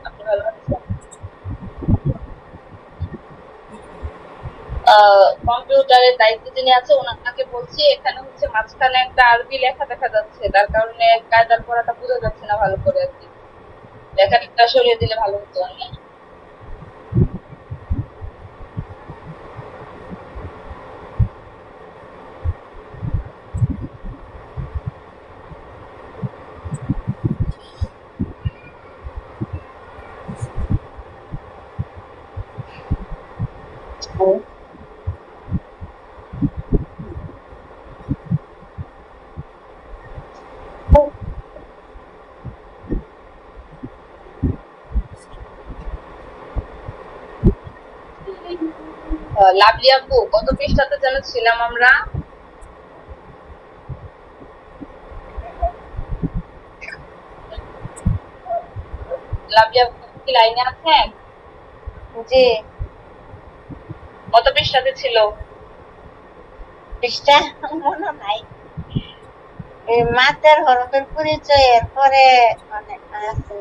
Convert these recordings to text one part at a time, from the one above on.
আপনি ভালো আছেন? কম্পিউটারের দায়িত্ব যিনি আছে ওনাকে বলছি, এখানে হচ্ছে মাঝখানে একটা আরবি লেখা দেখা যাচ্ছে, তার কারণে কায়দার পড়াটা বোঝা যাচ্ছে না ভালো করে আর কি। লেখাটা সরিয়ে দিলে ভালো হতো আর কি। লাভলি আপু, কত পৃষ্ঠাতে যেন ছিলাম আমরা? লাভলি আপু কি লাইনে আছেন? জি। কত পৃষ্ঠাতে ছিল? পৃষ্ঠা মনে নাই। এই মাতের হরফের পরিচয়ের পরে অনেক আছে।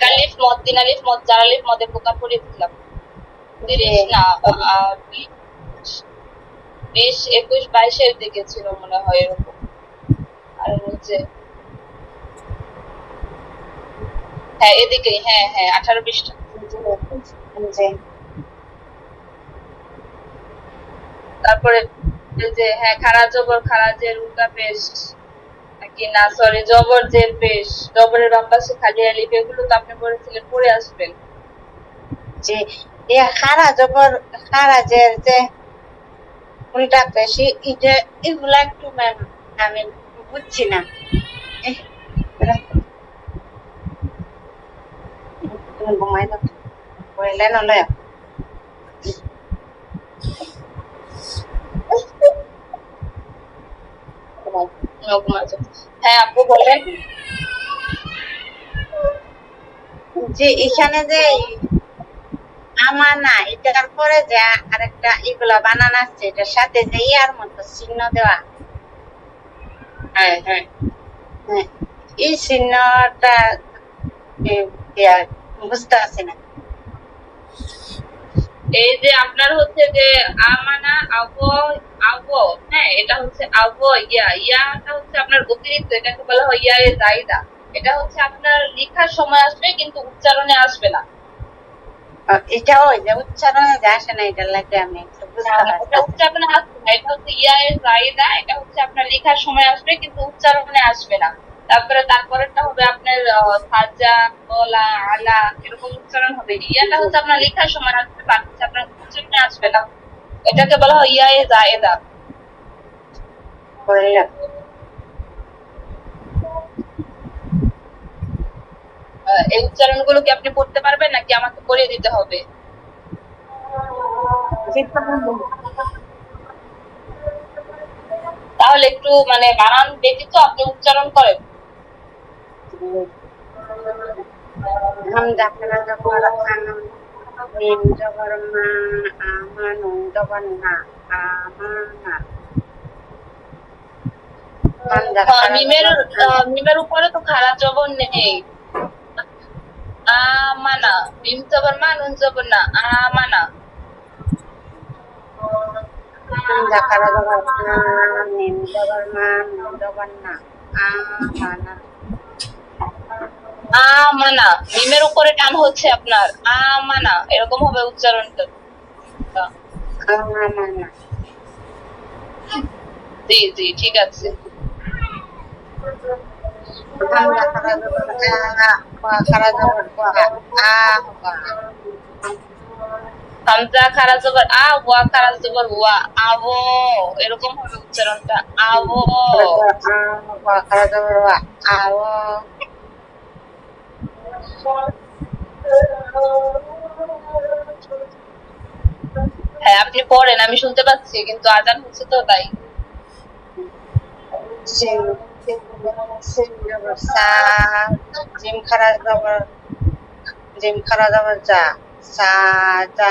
কালিফ মদ, তিন আলিফ মদ, চার আলিফ মদে প্রকার পড়েছিলাম। জি 30 না, 20, 21, 22-এর দিকে ছিল মনে হয় এরকম। আর হচ্ছে, হ্যাঁ এদিকেই, হ্যাঁ হ্যাঁ, 18 পৃষ্ঠা। জি তারপরে এই যে হ্যাঁ, খারা জবর খারাজের উল্টা পেশ, নাকি না সরি, জবর জের পেশ, জবরের বাম পাশে খালি আলিফ, এগুলো তো আপনি পড়েছিলেন, পড়ে আসবেন। জি। খারা জবর খারাজের যে উল্টা পেশি এটা এগুলা একটু ম্যাম আমি বুঝছি না। এহ, তুমি ঘুমাই দাও, বললে নলে এরকম আছে। হ্যাঁ আপু বলেন। যে এখানে যে আমানা এটার পরে যে আরেকটা এগুলা বানানো আছে এটার সাথে যে ইয়ার মতো চিহ্ন দেওয়া। হ্যাঁ হ্যাঁ, হ্যাঁ, এই চিহ্নটা বুঝতে পারছি না। এই যে আপনার হচ্ছে যে আমানা আব, আব, হ্যাঁ এটা হচ্ছে আব, ইয়াটা হচ্ছে আপনার অতিরিক্ত, এটাকে বলা হয় ইয়া এ জাইদা। এটা হচ্ছে আপনার লেখার সময় আসবে কিন্তু উচ্চারণে আসবে না। এটাও ওই যে উচ্চারণে যে আসে না এটার লাগে আমি একটু না বুঝতে না, এটা পারতেছি না। উচ্চারণে আসবে না, এটা হচ্ছে ইয়া এ জাইদা, এটা হচ্ছে আপনার লেখার সময় আসবে কিন্তু উচ্চারণে আসবে না। তারপরেরটা হবে আপনার সাজা, বলা, আলা, এরকম উচ্চারণ হবে। ইয়াটা হচ্ছে আপনার লেখার সময় আসবে, বাট হচ্ছে আপনার উচ্চারণে আসবে না। এটাকে বলা হয় ইয়া এ জায়েদা। বললাম এই উচ্চারণগুলো কি আপনি পড়তে পারবেন নাকি আমাকে পড়িয়ে দিতে হবে? তাহলে একটু মানে বানান ব্যতীত আপনি উচ্চারণ করেন। হামজা খারা জবর মিম জবর মা আমানু জবর না আমানা হামজা খারা মিমের জবর মিমের উপরে তো খাড়া জবর নেই। আমানা, মিম জবর মা, নুন জবর না, আমানা। হামজা খারা জবর মিম জবর মা নুন জবর না আমানা আমানা, মিমের উপরে টান হচ্ছে আপনার, আমানা, এরকম হবে উচ্চারণটা। আমানা জি জি, ঠিক আছে। হামজা খারা জবর ওয়া খারা জবর ওয়া হামজা খারা জবর ওয়া খারা জবর ওয়া, আবো, এরকম হবে উচ্চারণটা, আবো। ওয়া খারা জবর ওয়া আও হ্যাঁ আপনি পড়েন, আমি শুনতে পাচ্ছি, কিন্তু আজান হচ্ছে তো তাই। সিন সিন জবর সা জিম খারা জবর যা সা যা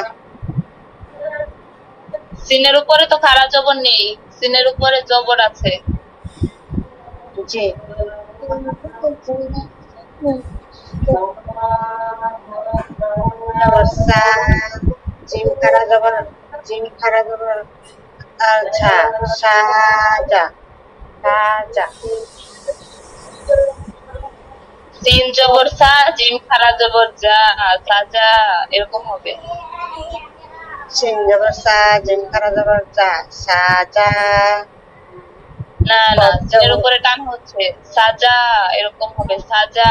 সিনের উপরে তো খাড়া জবর নেই, সিনের উপরে জবর আছে। জি জবর সা, জিম খারা জবর জিম খারা জবর ঝা, সাজা, সাজা। সিন জবর সা, জিম খারা জবর যা, সাজা, এরকম হবে। সিন জবর সা, জিম খারা জবর যা, সাজা। না না, কফ সিনের জবর উপরে টান হচ্ছে, সাজা, এরকম হবে, সাজা।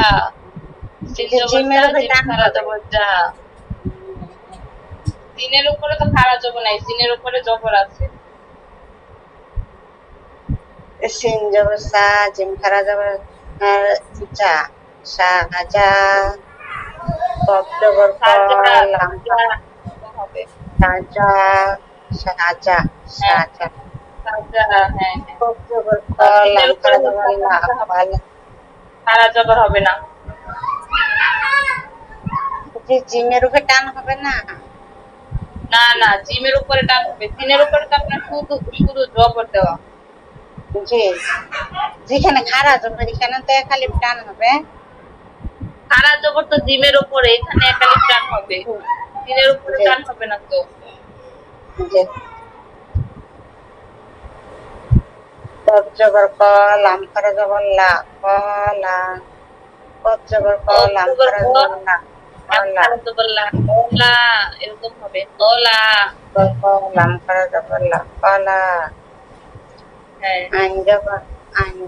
সিন জবর জিমের সা, উপরে জিম টান খারা হবে। জবর যা। সিনের উপরে তো খাড়া জবর নাই, সিনের উপরে জবর আছে। সিন জবর সা, জিম খারা জবর যা, সাজা। কফ জবর ক, সাজা, লাম সাজা, এরকম হবে। সাজা, সাজা, হ্যাঁ, সাজা। সাজা, হ্যাঁ হ্যাঁ। কফ জবর ক, সিনের লাম উপরে খারা হচ্ছে জবর লা, আপনার হবে, কলা। খাড়া জবর হবে না। জিমের উপরে টান হবে না। না না, জিমের উপরে টান হবে, সিনের উপরে তো আপনার শুধু শুধু জবর দেওয়া। জি, যেখানে খাড়া জবর এখানে তো খালি টান হবে। খাড়া জবর তো জিমের উপরে, এখানে একালি টান হবে, সিনের উপরে জি, টান হবে না তো। জি। কফ জবর ক, লাম খারা জবর লা, কলা। কফ জবর ক, কফ লাম জবর খারা ক, জবর লা, লাম কলা। খাড়া জবর লা, কলা, এরকম হবে, কলা। কফ ক, লাম খারা জবর লা, কলা। হ্যাঁ আইন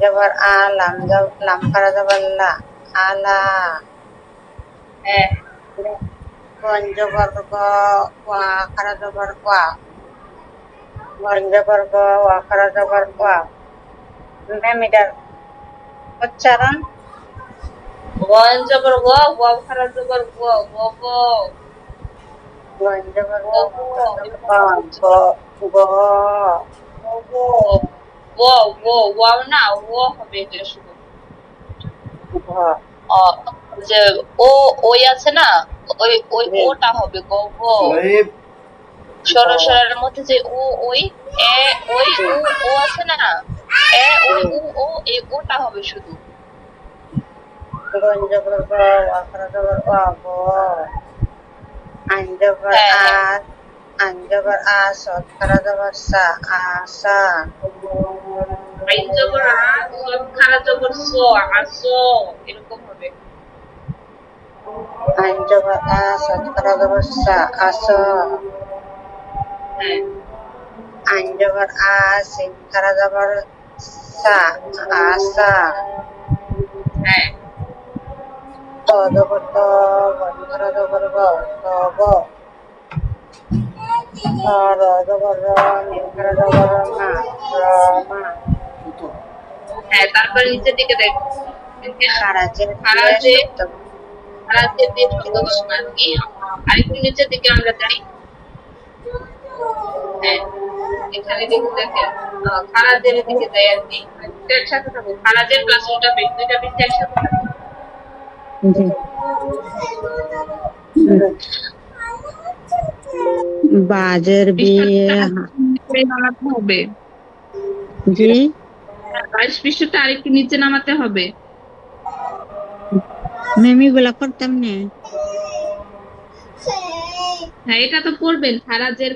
জবর আ, লাম খারা জবর লা, আলা। হ্যাঁ গন জবর গ, ওয়া খারা জবর ওয়া। গন জবর গ, ওয়া খারা জবর ওয়া। ম্যাম এটার উচ্চারণ গন জবর গ, ওয়াও খাড়া জবর গ, গ গ, গন জবর গ, গ গ, ওয়া খারা জবর এরকম হবে গ, গ, গ। গ গ, গ গ, ওয়াও না, ও হবে এটা শুধু। অ, যে ও, ওই আছে না, ওই ওই জি, ওটা হবে গ গ। সোহেব গ, সরসরার মধ্যে যে ও, ওই এ, ওই জি, উ, ও আছে না, এ ওই জি। উ ও, এ ওটা হবে শুধু। গন জবর গ, ওয়া খারা জবর ওয়া, গ। আইন জবর হ্যাঁ আ, হ্যাঁ, আইন জবর আ, সদ খারা জবর সা, আসা। আইন জবর আ, সব খাড়া জবর স, আস, এরকম হবে। আইন জবর আ, সদ খারা জবর সা, আস। হ্যাঁ আইন জবর আ, সিন খারা জবর সা, আসা। হ্যাঁ ত জবর ত, গন খারা জবর গ, তব। র জবর র, মিম খারা জবর মা, রমা। হ্যাঁ, তারপরে নিচের দিকে দেখো, দেখেন খারাজের খাড়া দিয়ে যে, শব্দ। খাড়া যে দিয়ে শব্দ গঠন আর কি। আরেকটু নিচের দিকে আমরা যাই। হ্যাঁ, এখানে দেখেন খারাজের দিকে যাই আর কি, দুটো একসাথে থাকবে, খারাজের প্লাস উল্টা পেশ, দুইটা পেশ একসাথে থাকবে। জি। বাজের বিয়ে। পৃষ্ঠাটা নিচে নামাতে হবে। জি, 22 পৃষ্ঠাটা আরেকটু নিচে নামাতে হবে। মেমি গুলা করতাম না। হ্যাঁ, এটা তো পড়বেন, খারাজের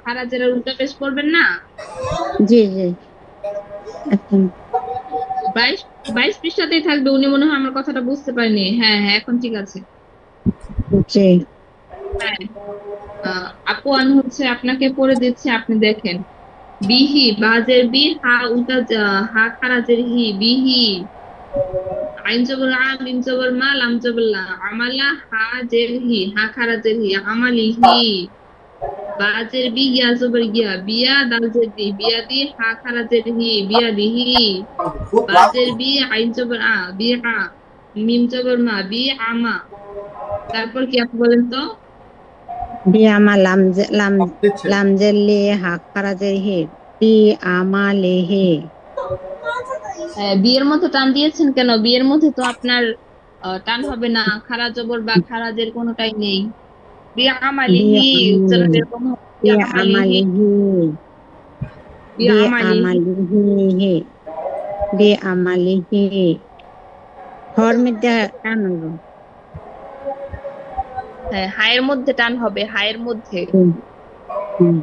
খারাজের উল্টা পেশ পড়বেন না। জি, জি। এখন 22 22 পৃষ্ঠাতেই থাকবে, উনি মনে হয় আমার কথাটা বুঝতে পারেনি। হ্যাঁ হ্যাঁ, এখন ঠিক আছে। জি, হ্যাঁ, আপু আমি হচ্ছে আপনাকে পড়ে দিচ্ছি, আপনি দেখেন। বিহি, বাজের বি, হা উল্টা হা খারাজের হি, বিহি। আইন জবর আ, মিম জবর মা, লাম জবর লা, আমালা, হা জের হি, হা খারাজের হি, আমালিহি। বাজের বি, ইয়া জবর ইয়া, বিয়া, দাল জের দি, বিয়া দি, হা খারাজের হি, বিয়া দিহি। খুব বাজের বি, আইন জবর আ, বি আ, মিম জবর মা, বি আমা। তারপর কি আপনি বলেন তো? বিয়ে আমার লাম লাম দিচ্ছে লামজের লে হাক খারাজের হে, বি আমালে হে। বিয়ের মধ্যে টান দিয়েছেন কেন? বিয়ের মধ্যে তো আপনার টান হবে না, খারা জবর বা খারাজের কোনোটাই নেই। বিয়া বিয়ে আমালিহি, আমালে, উচ্চারণ এরকম হবে, বিয়া বিয়ে আমালিহি, আমালে হে, বিয়া বিয়ে আমালিহি। আমালে হে হে, বিয়ে আমালে হে। হর মধ্যে টান হইব। হ্যাঁ, হায়ের মধ্যে টান হবে, হায়ের মধ্যে। হুম, হুম।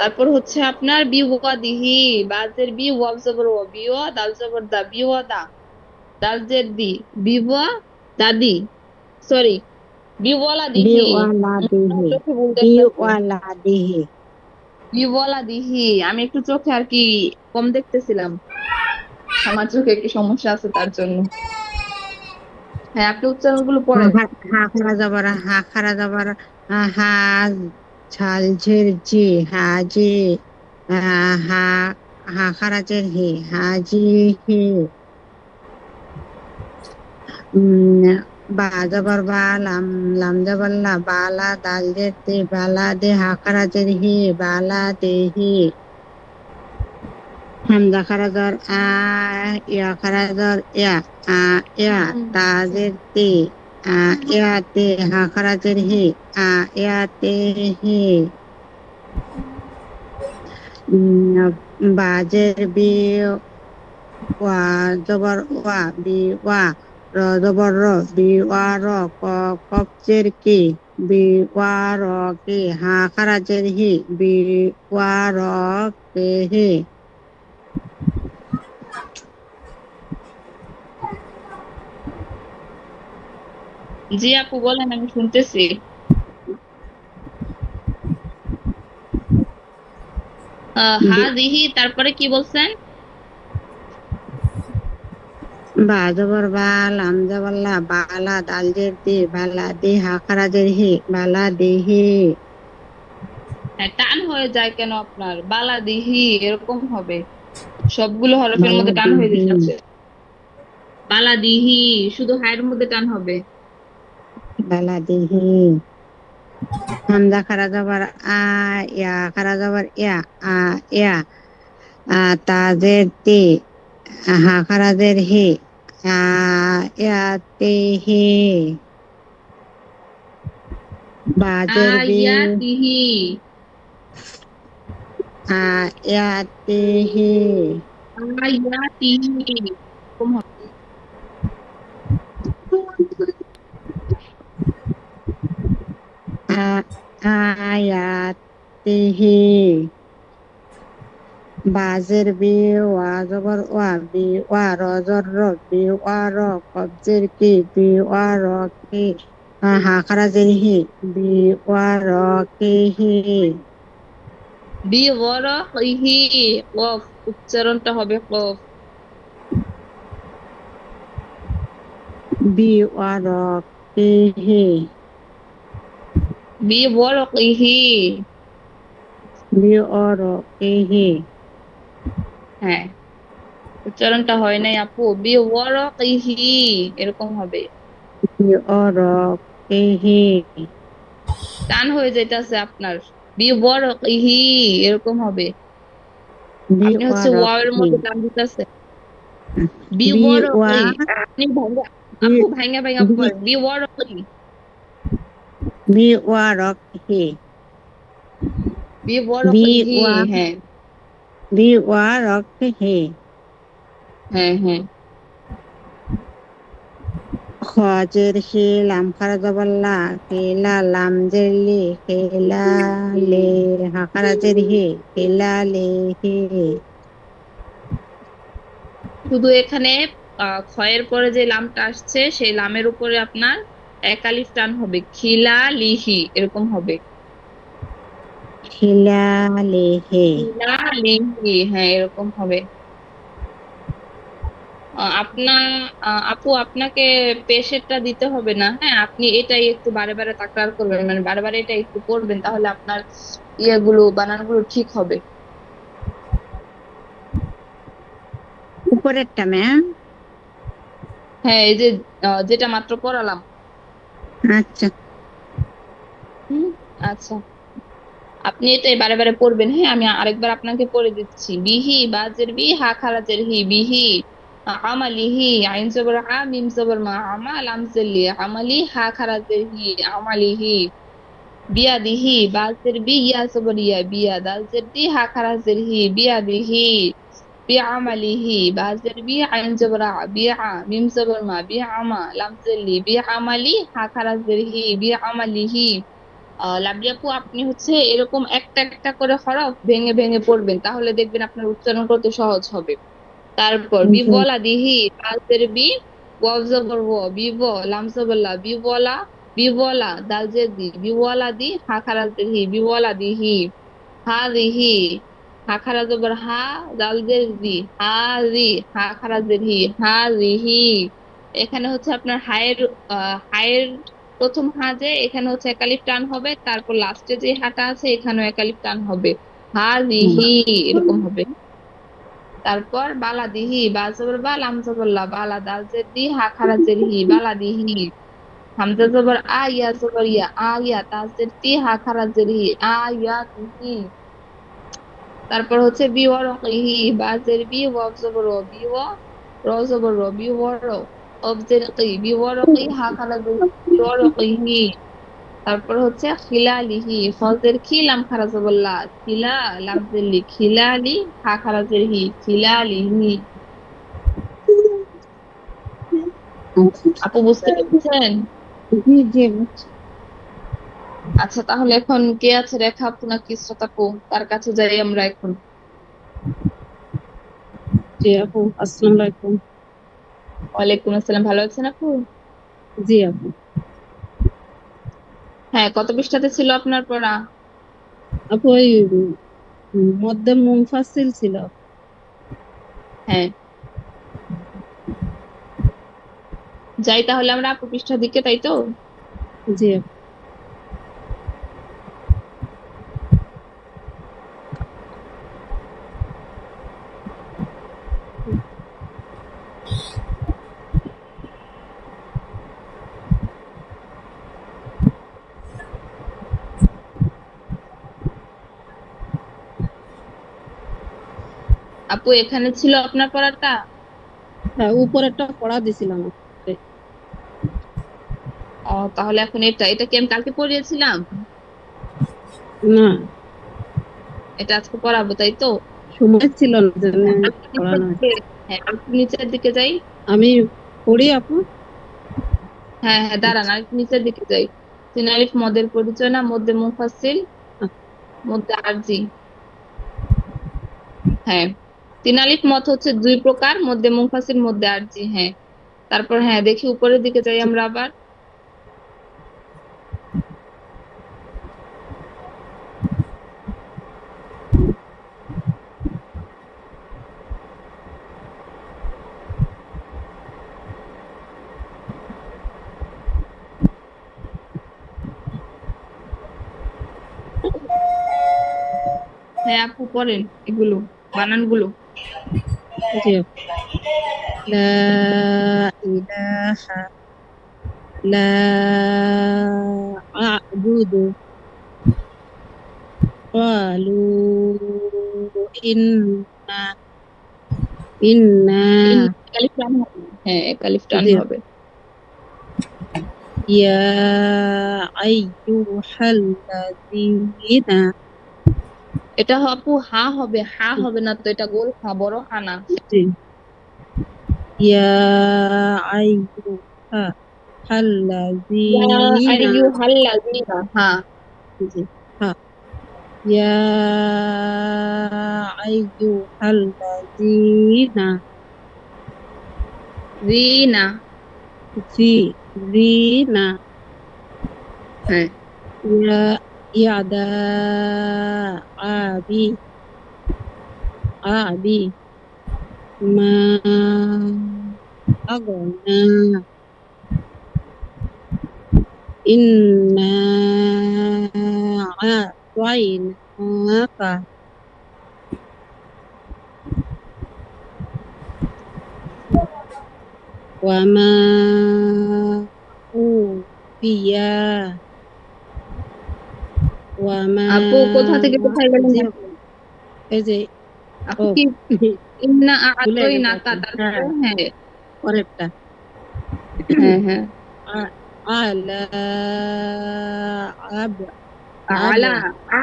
তারপর হচ্ছে আপনার বিওয়াদিহি, বাজের বি, ওয়াও জবর ওয়া, বিওয়া, দাল জবর দা, বিওয়াদা, দাল জের দি, বিওয়া দাদি, সরি, বিওয়ালা দিহি। বিওয়ালা আমার দিহি, চোখে ভুল দেখতেছি। বিওয়ালা দিহি। বিওয়ালা দিহি, আমি একটু চোখে আর কি কম দেখতেছিলাম, আমার চোখে একটু সমস্যা আছে তার জন্য। হ্যাঁ, আপনি উচ্চারণ গুলো হা পড়েন। হা- হা খারা যাবার হা খারা যাবার হা ঝাল ঝের জি হাজি, হা হা খারা জের হি হাজি হি। উম, বা যাবার বা লাম, লাম যাবার লা, বালা দাল জের দে, বালা দে হা খারা জের হি, বালা দে হি। হামজা খারা জর আ, ইয়া খারা জর ইয়া, আ ইয়া, তাজের তে, আ ইয়া তে, হা খারা জের হি, আ ইয়া তে হি। বাজের বি, ওয়া জবর ওয়া, বি ওয়া, র জবর র, বি ওয়া র, কবজের কি, বি ওয়া র কি, হা খারা জের হি, বি ওয়া র কে হি। জি আপু বলেন, আমি শুনতেছি। হাদিহি, তারপরে কি বলছেন? বা জবর বা, লাম জবর লা, বালা দাল জের দি, বালা দি হা খারা জের হি, বালা দিহি। হ্যাঁ, টান হয়ে যায় কেন আপনার? বালাদিহি এরকম হবে, সবগুলো হরফের বালা মধ্যে টান হয়ে দিহি, যাচ্ছে। বালাদিহি, শুধু হায়ের মধ্যে টান হবে। বালা দিহি। হামজা খারা জবর আ, ইয়া খারা জবর ইয়া, আ ইয়া, তাজের তি, হা খারা জের হি, আ ইয়া তে হি। বাজের বি, আয়াতিহি, আ ইয়া তে হি। আয়াতিহি এরকম হবে। আ আয়াতিহি। বাজের বি, ওয়া জবর ওয়া, বি ওয়া র জর র, বি ওয়া র, কবজের কি, বি ওয়া র কি, হা খারা জের হি, বি ওয়া র কি হি। বিগরহিহি, কফ, উচ্চারণটা হবে কফ। বি ওয়া র কি হি, বিবরকিহি, বি ও র কি হি। হ্যাঁ, উচ্চারণটা হয় নাই আপু, বিবরকিহি এরকম হবে। বি ও র কি হি, টান হয়ে যাইতাছে আপনার, বিবরকিহি এরকম হবে। বি আপনি ওয়া হচ্ছে র ওয়াও এর কি, মধ্যে টান দিতেছেন। বি ওয়া, বিবরকি, আপনি ভাঙ্গা, বি আপু ভাঙ্গা ভাঙ্গা বি পড়েন, বিবরকি, বি ওয়া র কি, বি বিবরকিহি, ওয়া, হ্যাঁ বি ওয়া র কি হি। হ্যাঁ হ্যাঁ। খজের হি, লাম খারা জবর লা, কেলা লাম জের লি, কেলা লে, হা খারা জের হি, কেলা লে হি। শুধু এখানে ক্ষয়ের পরে যে লামটা আসছে সেই লামের উপরে আপনার এক আলিফ টান হবে, খিলা লিহি এরকম হবে। খিলা লে হি। খিলা লিহি, হ্যাঁ এরকম হবে। আপনার আপু আপনাকে পেশেরটা দিতে হবে না, হ্যাঁ আপনি এটাই একটু বারে বারে তাকরার করবেন, মানে বারে বারে এটা একটু পড়বেন, তাহলে আপনার ইয়েগুলো বানানগুলো ঠিক হবে। উপরেরটা ম্যাম। হ্যাঁ, এই যে যেটা মাত্র পড়ালাম। আচ্ছা। হুম, আচ্ছা, আপনি এটাই বারে বারে পড়বেন। হ্যাঁ, আমি আরেকবার আপনাকে পড়ে দিচ্ছি। বিহি, বাজের বি, হা খারাজের হি, বিহি, আমালিহি, আইন জবর আ, মিম জবর মা, আমা, লাম জের লি, আমালি, হা খারাজের হি, আমালিহি, বিয়াদিহি, বাজের বি, ইয়া জবর ইয়া, বিয়া, দাল জের দি, হা খারাজের হি, বিয়াদিহি, বিআমালিহি, বা জের বি, আইন জবর আ, বিআ, মিম জবর মা, বিআমা, লাম জের লি, বিআমালি, হা খারা জের হি, বিআমালিহি। লাবলি আপু, আপনি হচ্ছে এরকম একটা একটা করে হরফ ভেঙে ভেঙে পড়বেন, তাহলে দেখবেন আপনার উচ্চারণ করতে সহজ হবে। তারপর বি জি বলা দিহি, তালজের বি, ওয়াও জবর ওয়া, বি ব, লাম জবর লা, বি বলা, বি বলা, দাল জের দি, বি ওয়ালা দি, হা খারা জের হি, বি ওয়ালা দিহি। হা রিহি, হা খারা জবর হা, দাল জের দি, হা রি, হা খারা জের হি, হা রিহি। এখানে হচ্ছে আপনার হায়ের, হায়ের প্রথম হা, যে এখানে হচ্ছে একালিফ টান হবে, তারপর লাস্টে যে হাটা আছে এখানেও একালিফ টান হবে, হা রিহি, এরকম হবে। তারপর বালা দিহি, বা জবর বা, লাম জবর লা, বালা, দাল জের দি, হা খারা জের হি, বালা দিহি। হামজা জবর আ, ইয়া জবর ইয়া, আ ইয়া, তা জের তি, হা খারা জের হি, আ ইয়া তিহি। তারপর হচ্ছে বি ওয়ারকিহি, বা জের বি, ওয়াও জবর ও, বি ওয়া, র জবর র, বি ওয়ার, অফ জের কি, বি ওয়ারকি, হা খারা জের হি, বি ওয়ারকিহি। তারপর হচ্ছে খিলালিহি, ফজের খি, লাম খারা জবর লা, খিলা, লাম জের লি, খিলালি, হা খারা জের হি, খিলালিহি। আপু বুঝতে পেরেছেন? জি জি বুঝছি। আচ্ছা, তাহলে এখন কে আছে, রেখা আপু নাকি ইসরাত আপু? তার কাছে যাই আমরা এখন। জি আপু, আসসালামু আলাইকুম। ওয়ালাইকুম আসসালাম, ভালো আছেন আপু? জি আপু। হ্যাঁ, কত পৃষ্ঠাতে ছিল আপনার পড়া? আপু ওই মধ্যে মুনফাসিল ছিল। হ্যাঁ, যাই তাহলে আমরা আপু পৃষ্ঠার দিকে, তাই তো? জি আপু। আপু এখানে ছিল আপনার পড়াটা? হ্যাঁ, উপরেরটা পড়া দিছিলাম আপনাকে। তাহলে এখন এটা এটা কি আমি কালকে পড়িয়েছিলাম? না, এটা আজকে পড়াবো, তাই তো? সময় ছিল না জন্য হ্যাঁ, আরেকটু নিচের পড়ানো দিকে, হয়েছে। হ্যাঁ আরেকটু নিচের দিকে যাই। আমি পড়ি আপু। হ্যাঁ হ্যাঁ, দাঁড়ান, আচ্ছা, আরেকটু নিচের দিকে যাই। তিন আলিফ মদের পরিচয় না, মধ্যে মুফাসসিল, মধ্যে আরজি। হ্যাঁ, তিন আলিফ মত হচ্ছে দুই প্রকার, মধ্যে মুনফাসিল, মধ্যে আরজি। হ্যাঁ, তারপর হ্যাঁ দেখি উপরের দিকে যাই আমরা আবার। হ্যাঁ আপু পড়েন এগুলো, বানানগুলো। জি আপু। লা ইলাহা লা আ'বুদু ক্বালু ইন্না ইন্না এক আলিফ টান হবে, হ্যাঁ এক আলিফ টান জি হবে। ইয়া আইয়ুহাল্লাযীনা এটা আপু হা হবে, হা হবে না তো, এটা গোল হা, বড় হা না। জি ইয়া ইয়া আইয়ুহাল্লাযীনা আইয়ুহাল্লাযীনা, হ্যাঁ। জি হ্যাঁ ইয়া আইয়ুহাল্লাযীনা রিনা, জি রিনা হ্যাঁ। ইয়া ইয়াদা আবি আবি মা আগনা إنا أعطيناك وما أوتي وما আপু কোথা থেকে কোথায় গেলেন জি আপু? এই যে আপু ও কি ইন্না ভুলে আতই গেছে নাকা, আপু তারপরে হ্যাঁ হ্যাঁ। পরেরটা হ্যাঁ হ্যাঁ, আলা আব আব আলা,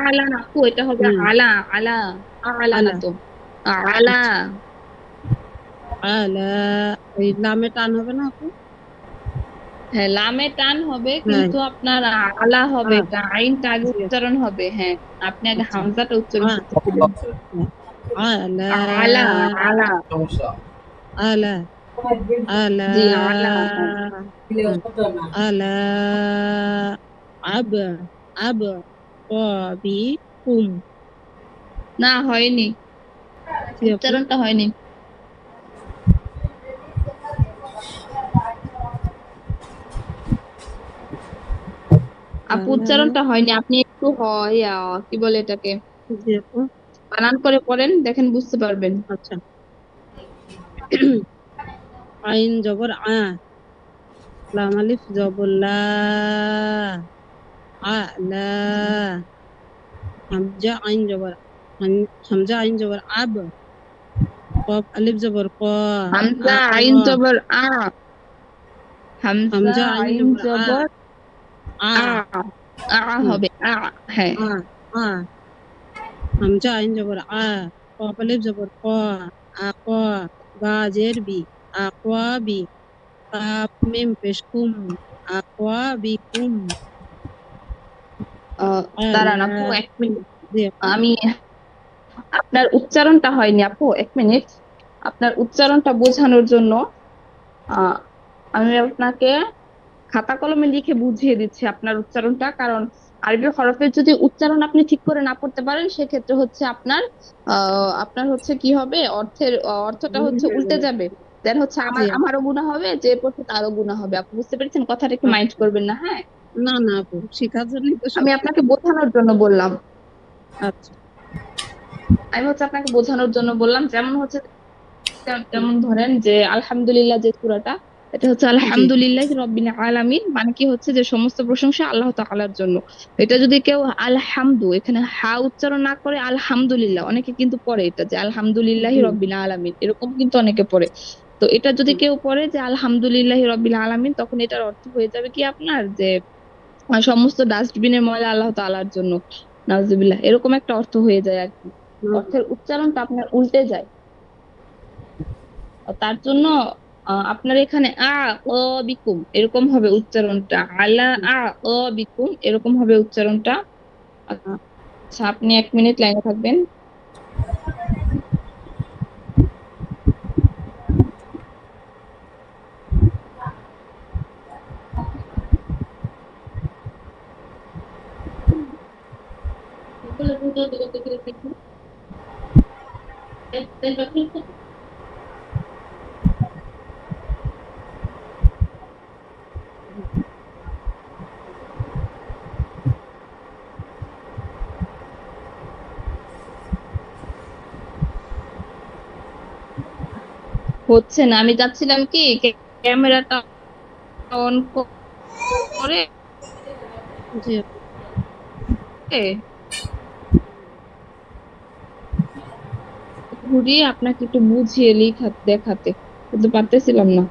আলা না আপু, এটা হবে হুম আলা, আলা, আলা না আলা তো, আলা। আচ্ছা আলা, এই লামে টান হবে না আপু? হ্যাঁ, লামে টান হবে, হ্যাঁ। কিন্তু আপনার আলা হবে, আ, এটা আইনটা আগে জি আপু। উচ্চারণ হবে। হ্যাঁ, আপনি আগে আচ্ছা। হামজাটা উচ্চারণ আ, করতেছিলেন। আলা, আলা, আলা। আলা, আলা, জি, আলা। হ্যাঁ। আলা, আব, আব, বি, কুম। না, হয়নি, জি আপু। উচ্চারণটা হয়নি। আপু, আলা, উচ্চারণটা হয়নি, আপনি একটু হয় কি বলে এটাকে, জি আপু। বানান করে পড়েন, দেখেন বুঝতে পারবেন। আচ্ছা। আইন জবর আ, লাম আলিফ জবর লা, আলা, হামজা আইন জবর হামজা আইন জবর আব, কফ আলিফ জবর ক, আ হামজা ক, আইন জবর আ, হামজা হামজা আইন আইন জবর আ, জবর আ, আ, আ হুম, হবে আ। হ্যাঁ। আ, আ, হামজা আইন জবর আ, কফ আলিফ জবর ক, আ ক, বা জের বি, আকওয়া বি, কাফ মিম পেশ কুম, আকওয়া বি কুম, দাঁড়ান আলা, আপু, 1 মিনিট। জি আপু। আমি, আপনার উচ্চারণটা হয়নি আপু, 1 মিনিট। আপনার উচ্চারণটা বোঝানোর জন্য আহ আমি আপনাকে খাতা কলমে লিখে বুঝিয়ে দিচ্ছি আপনার উচ্চারণটা। কারণ আরবি হরফের যদি উচ্চারণ আপনি ঠিক করে না পড়তে পারেন, সেক্ষেত্রে হচ্ছে আপনার হচ্ছে কি হবে, অর্থটা ভুল হচ্ছে হয়ে উল্টে যাবে। যাবে। দেন হচ্ছে জি আপু। আমারও গুনাহ হবে, যে পড়ছে তারও গুনাহ হবে। আপনি বুঝতে পেরেছেন? কথাটা একটু মাইন্ড আচ্ছা। করবেন না, হ্যাঁ? না না আপু, শেখার জন্যই তো সব আমি আপনাকে কিছু। বোঝানোর জন্য বললাম। আচ্ছা। আমি হচ্ছে আপনাকে বোঝানোর জন্য বললাম, যেমন হচ্ছে, যেমন ধরেন যে আলহামদুলিল্লাহ যে সূরাটা, এটা হচ্ছে জি। আলহামদুলিল্লাহ রাব্বিল আলামিন, মানে কি হচ্ছে যে সমস্ত প্রশংসা আল্লাহ তাআলার জন্য। এটা যদি কেউ আলহামদু, এখানে হা উচ্চারণ না করে আলহামদুলিল্লাহ, অনেকে কিন্তু পড়ে এটা যে আলহামদুলিল্লাহ জি। রাব্বিল আলামিন, এরকম কিন্তু অনেকে পড়ে। তো এটা যদি কেউ পড়ে যে আলহামদুলিল্লাহ রাব্বিল আলামিন, তখন এটার অর্থ হয়ে যাবে কি আপনার, যে সমস্ত ডাস্টবিনের ময়লা আল্লাহ তাআলার জন্য, নাউজুবিল্লাহ, এরকম একটা অর্থ হয়ে যায় আর কি। অর্থের উচ্চারণটা আপনার উল্টে যায়। তার জন্য আপনার এখানে ও বিকুম এরকম হবে উচ্চারণটা, আলা ও বিকুম এরকম হবে উচ্চারণটা। আচ্ছা, আপনি 1 মিনিট লাইনে থাকবেন। হচ্ছে না, আমি চাচ্ছিলাম কি ক্যামেরাটা অন করে জি আপু। ঘুরিয়ে আপনাকে একটু বুঝিয়ে দেখাতে, কিন্তু পারতেছিলাম না।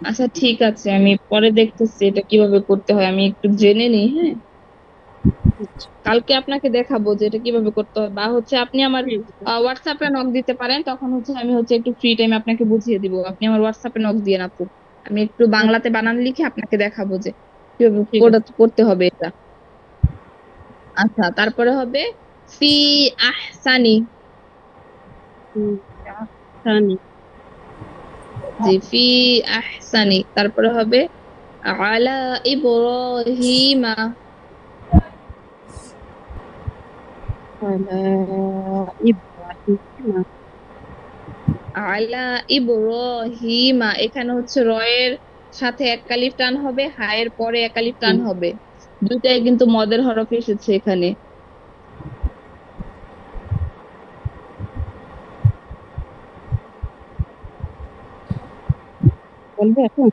আচ্ছা ঠিক আছে, আমি পরে দেখতেছি এটা কিভাবে করতে হয়, আমি একটু জেনে নিই, হ্যাঁ। আচ্ছা। কালকে আপনাকে দেখাবো যে এটা কিভাবে করতে হয়, বা হচ্ছে আপনি আমার ঠিক আছে। হোয়াটসঅ্যাপে নক দিতে পারেন, তখন হচ্ছে আমি হচ্ছে একটু ফ্রি টাইমে আপনাকে বুঝিয়ে দিব। আপনি আমার হোয়াটসঅ্যাপে নক দিয়ে আপু, আমি একটু বাংলাতে আচ্ছা। বানান লিখে আপনাকে দেখাবো যে কিভাবে ঠিক আছে। করতে হবে এটা। আচ্ছা, তারপরে হবে ফি আহসানি। হুম, সানি। জি, ফি আহসানি, তারপরে হবে আলা ইব্রাহিমা। আলা ইব্রাহিম। আলা ইব্রাহিমা, এখানে হচ্ছে রয়ের সাথে এক কালিফ টান হবে, হায়ের পরে এক কালিফ টান হুম, হবে। দুইটাই কিন্তু মদের হরফ এসেছে এখানে। বলবে এখন?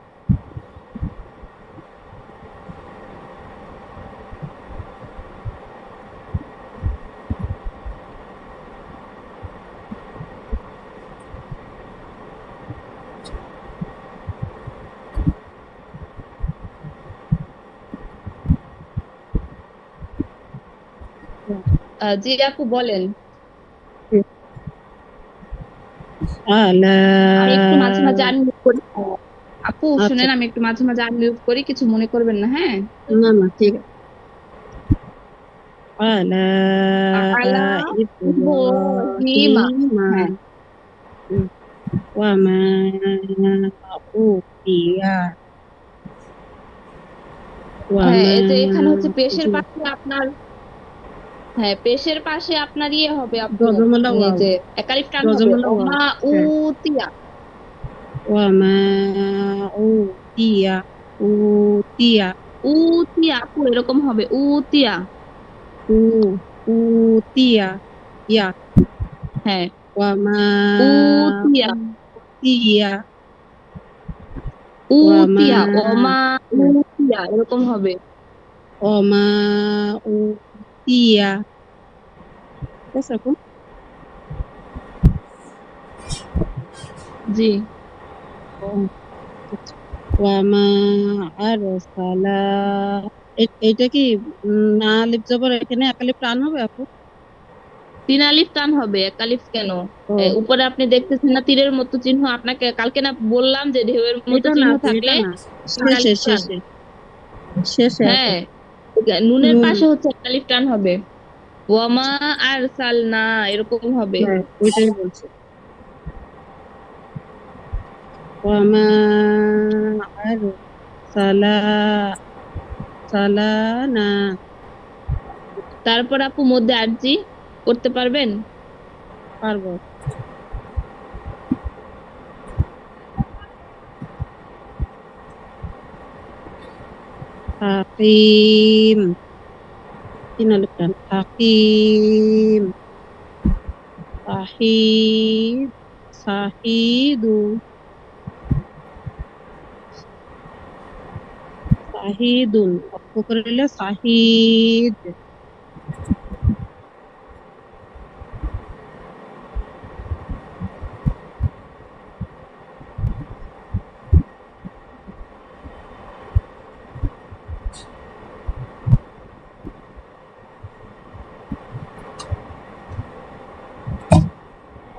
জি আপু বলেন। আলা। আমি একটু মাঝে মাঝে আনমিউট করি। আপু আচ্ছা, শুনেন, আমি একটু মাঝে মাঝে আনমিউট করি, কিছু মনে করবেন না, হ্যাঁ। না না ঠিক আছে। আলা আলা ইব্রাহিমা। ইব্রাহিমা হ্যাঁ ওয়া মা উতিয়া ওয়া হ্যাঁ, মা এই যে এখানে হচ্ছে পেশের জি, পাশে আপনার, হ্যাঁ পেশের পাশে আপনার ইয়ে হবে আপু। জজমলা এই ওয়াও, যে একালিফ টান হবে, জজমলা ওয়াও। ওমা হ্যাঁ, উতিয়া। ওয়া মা উতিয়া উতিয়া উতিয়া আপু এরকম হবে, উতিয়া। উ উতিয়া ইয়া হ্যাঁ ওয়া মা উতিয়া। উতিয়া ওয়া মা উতিয়া ওমা হ্যাঁ, উতিয়া এরকম হবে। ওয়া মা উতিয়া ঠিক আছে আপু? জি। ও, আচ্ছা। ওয়া মা আরসালা এটা কি না আলিফ জবর এখানে একালিফ টান হবে আপু? তিন আলিফ টান হবে, এক আলিফ কেন? ও, উপরে আপনি দেখতেছেন না তীরের মতো চিহ্ন, আপনাকে কালকে না বললাম যে ঢেউয়ের মতো এটা না চিহ্ন আপু, থাকলে এটা না, তিন শেষে আলিফ টান। শেষে শেষে আপু। হ্যাঁ, নুনের নুন, পাশে হচ্ছে এক আলিফ টান হবে। ওয়ামা আর সালনা এরকম হবে। হ্যাঁ ওইটাই বলছি। ওয়ামা আরসালা সালানা তারপর আপু মধ্যে আরজি করতে পারবেন? পারবো। হাকিম, তিন আলিফ টান, হাকিম সাহিদ সাহিদু সাহিদুন অক্ষ করিলে সাহিদ।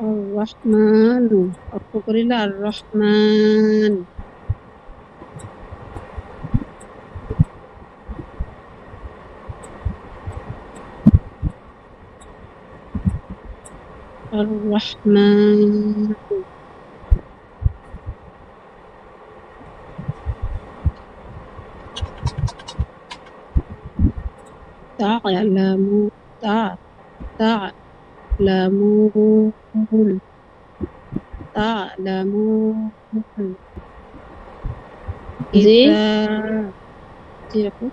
আর রহমানু অক্ষ করিলে আর রহমান। আর রহমান তা'লামু তা তা'লামুন তা'লামুন জি। ইজা জি আপু।